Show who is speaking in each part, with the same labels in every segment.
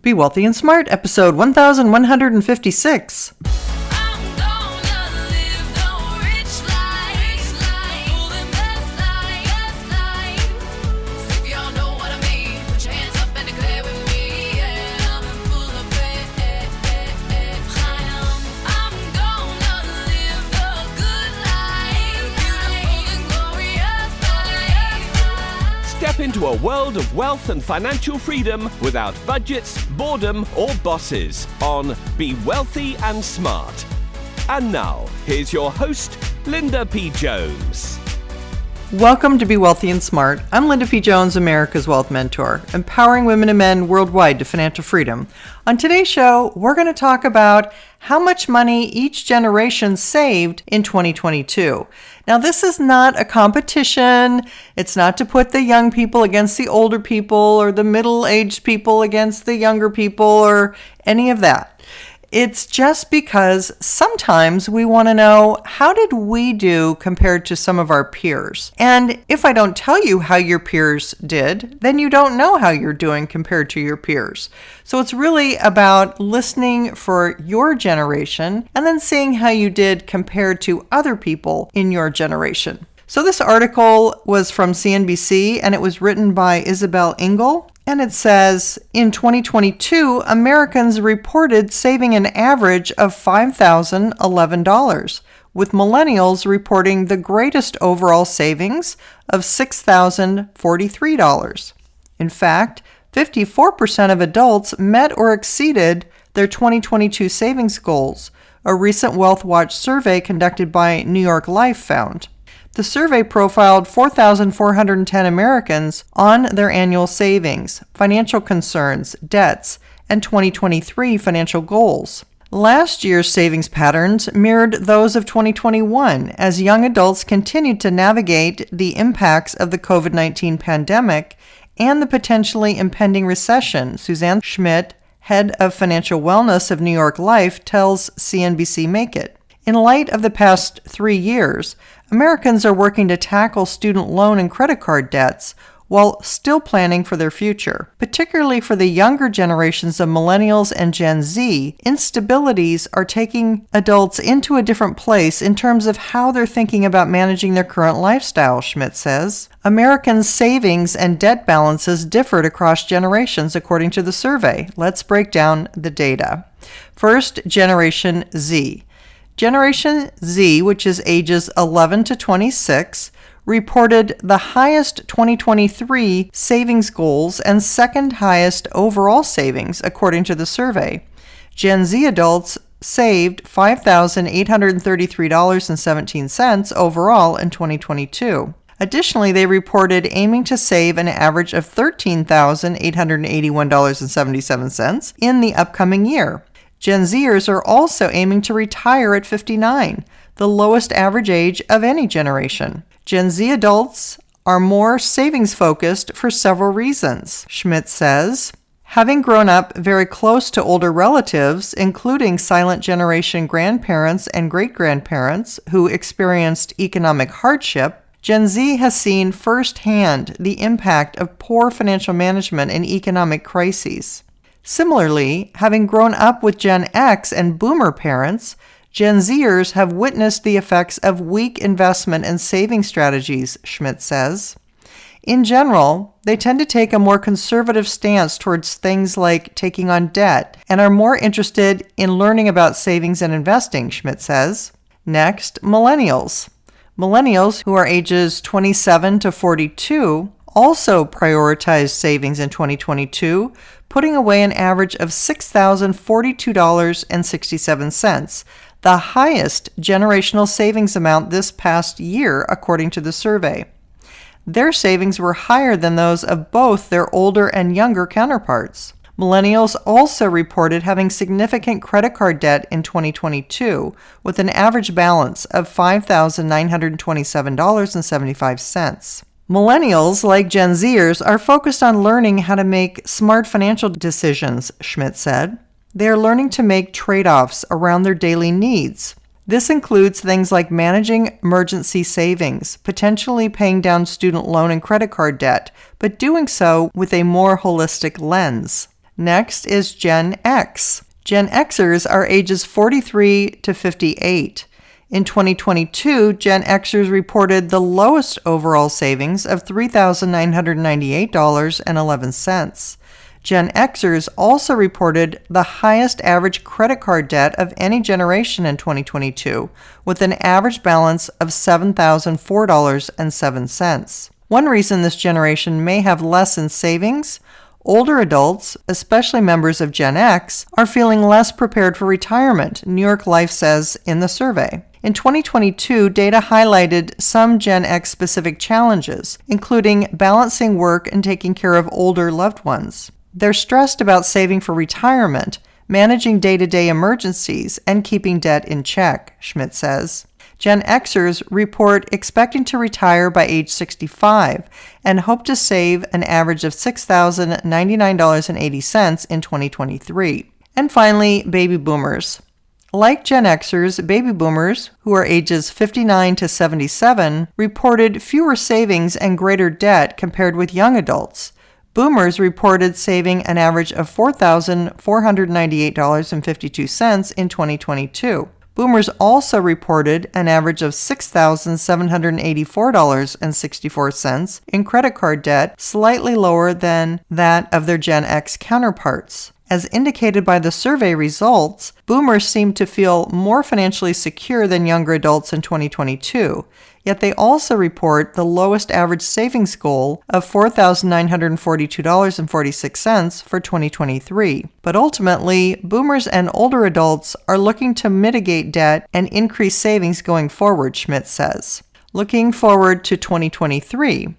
Speaker 1: Be Wealthy and Smart, episode 1156.
Speaker 2: Step into a world of wealth and financial freedom without budgets, boredom, or bosses on Be Wealthy and Smart. And now, here's your host, Linda P. Jones.
Speaker 1: Welcome to Be Wealthy and Smart. I'm Linda P. Jones, America's Wealth Mentor, empowering women and men worldwide to financial freedom. On today's show, we're going to talk about how much money each generation saved in 2022. Now, this is not a competition. It's not to put the young people against the older people or the middle-aged people against the younger people or any of that. It's just because sometimes we want to know, how did we do compared to some of our peers? And if I don't tell you how your peers did, then you don't know how you're doing compared to your peers. So it's really about listening for your generation and then seeing how you did compared to other people in your generation. So this article was from CNBC and it was written by Isabel Engel. And it says, in 2022, Americans reported saving an average of $5,011, with millennials reporting the greatest overall savings of $6,043. In fact, 54% of adults met or exceeded their 2022 savings goals, a recent Wealth Watch survey conducted by New York Life found. The survey profiled 4,410 Americans on their annual savings, financial concerns, debts, and 2023 financial goals. Last year's savings patterns mirrored those of 2021 as young adults continued to navigate the impacts of the COVID-19 pandemic and the potentially impending recession, Suzanne Schmidt, head of financial wellness of New York Life, tells CNBC Make It. In light of the past 3 years, Americans are working to tackle student loan and credit card debts while still planning for their future. Particularly for the younger generations of millennials and Gen Z, instabilities are taking adults into a different place in terms of how they're thinking about managing their current lifestyle, Schmidt says. Americans' savings and debt balances differed across generations according to the survey. Let's break down the data. First, Generation Z. Generation Z, which is ages 11 to 26, reported the highest 2023 savings goals and second highest overall savings, according to the survey. Gen Z adults saved $5,833.17 overall in 2022. Additionally, they reported aiming to save an average of $13,881.77 in the upcoming year. Gen Zers are also aiming to retire at 59, the lowest average age of any generation. Gen Z adults are more savings-focused for several reasons, Schmidt says. Having grown up very close to older relatives, including silent generation grandparents and great-grandparents who experienced economic hardship, Gen Z has seen firsthand the impact of poor financial management in economic crises. Similarly, having grown up with Gen X and Boomer parents, Gen Zers have witnessed the effects of weak investment and saving strategies, Schmidt says. In general, they tend to take a more conservative stance towards things like taking on debt and are more interested in learning about savings and investing, Schmidt says. Next, millennials. Millennials, who are ages 27 to 42, also prioritized savings in 2022, putting away an average of $6,042.67, the highest generational savings amount this past year, according to the survey. Their savings were higher than those of both their older and younger counterparts. Millennials also reported having significant credit card debt in 2022, with an average balance of $5,927.75. Millennials, like Gen Zers, are focused on learning how to make smart financial decisions, Schmidt said. They are learning to make trade-offs around their daily needs. This includes things like managing emergency savings, potentially paying down student loan and credit card debt, but doing so with a more holistic lens. Next is Gen X. Gen Xers are ages 43 to 58. In 2022, Gen Xers reported the lowest overall savings of $3,998.11. Gen Xers also reported the highest average credit card debt of any generation in 2022, with an average balance of $7,004.07. One reason this generation may have less in savings: older adults, especially members of Gen X, are feeling less prepared for retirement, New York Life says in the survey. In 2022, data highlighted some Gen X-specific challenges, including balancing work and taking care of older loved ones. They're stressed about saving for retirement, managing day-to-day emergencies, and keeping debt in check, Schmidt says. Gen Xers report expecting to retire by age 65 and hope to save an average of $6,099.80 in 2023. And finally, baby boomers. Like Gen Xers, baby boomers, who are ages 59 to 77, reported fewer savings and greater debt compared with young adults. Boomers reported saving an average of $4,498.52 in 2022. Boomers also reported an average of $6,784.64 in credit card debt, slightly lower than that of their Gen X counterparts. As indicated by the survey results, boomers seem to feel more financially secure than younger adults in 2022, yet they also report the lowest average savings goal of $4,942.46 for 2023. But ultimately, boomers and older adults are looking to mitigate debt and increase savings going forward, Schmidt says. Looking forward to 2023.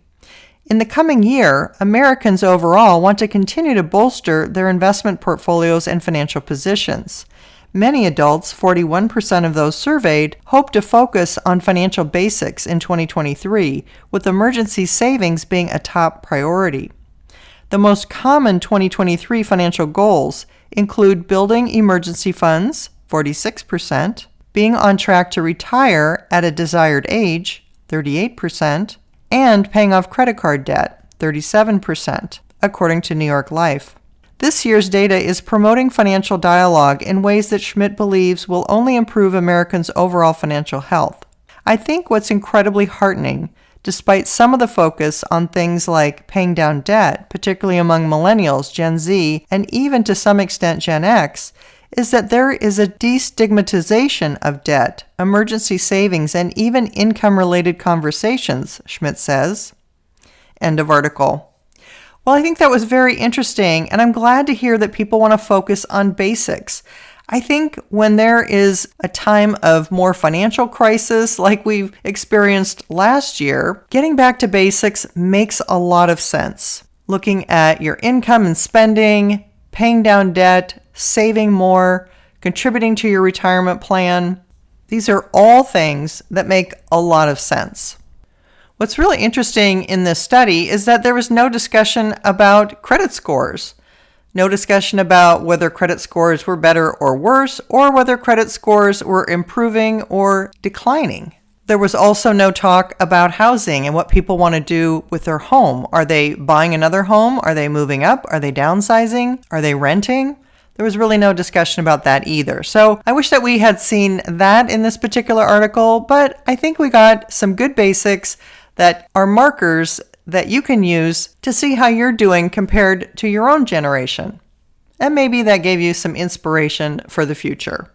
Speaker 1: In the coming year, Americans overall want to continue to bolster their investment portfolios and financial positions. Many adults, 41% of those surveyed, hope to focus on financial basics in 2023, with emergency savings being a top priority. The most common 2023 financial goals include building emergency funds, 46%, being on track to retire at a desired age, 38%, and paying off credit card debt, 37%, according to New York Life. This year's data is promoting financial dialogue in ways that Schmidt believes will only improve Americans' overall financial health. I think what's incredibly heartening, despite some of the focus on things like paying down debt, particularly among millennials, Gen Z, and even to some extent Gen X, is that there is a destigmatization of debt, emergency savings, and even income-related conversations, Schmidt says. End of article. Well, I think that was very interesting, and I'm glad to hear that people want to focus on basics. I think when there is a time of more financial crisis like we've experienced last year, getting back to basics makes a lot of sense. Looking at your income and spending, paying down debt, saving more, contributing to your retirement plan. These are all things that make a lot of sense. What's really interesting in this study is that there was no discussion about credit scores. No discussion about whether credit scores were better or worse, or whether credit scores were improving or declining. There was also no talk about housing and what people want to do with their home. Are they buying another home? Are they moving up? Are they downsizing? Are they renting? There was really no discussion about that either. So I wish that we had seen that in this particular article, but I think we got some good basics that are markers that you can use to see how you're doing compared to your own generation. And maybe that gave you some inspiration for the future.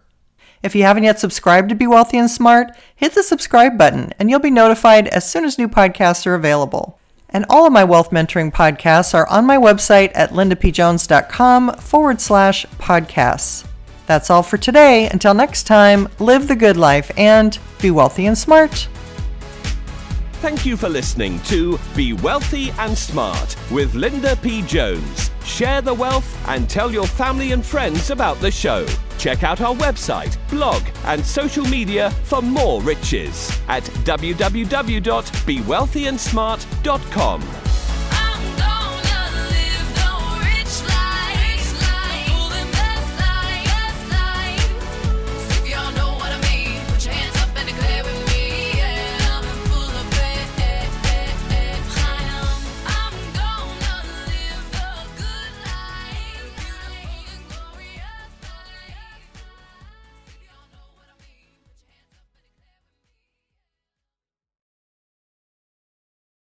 Speaker 1: If you haven't yet subscribed to Be Wealthy and Smart, hit the subscribe button and you'll be notified as soon as new podcasts are available. And all of my wealth mentoring podcasts are on my website at lindapjones.com/podcasts. That's all for today. Until next time, live the good life and be wealthy and smart.
Speaker 2: Thank you for listening to Be Wealthy and Smart with Linda P. Jones. Share the wealth and tell your family and friends about the show. Check out our website, blog, and social media for more riches at www.bewealthyandsmart.com.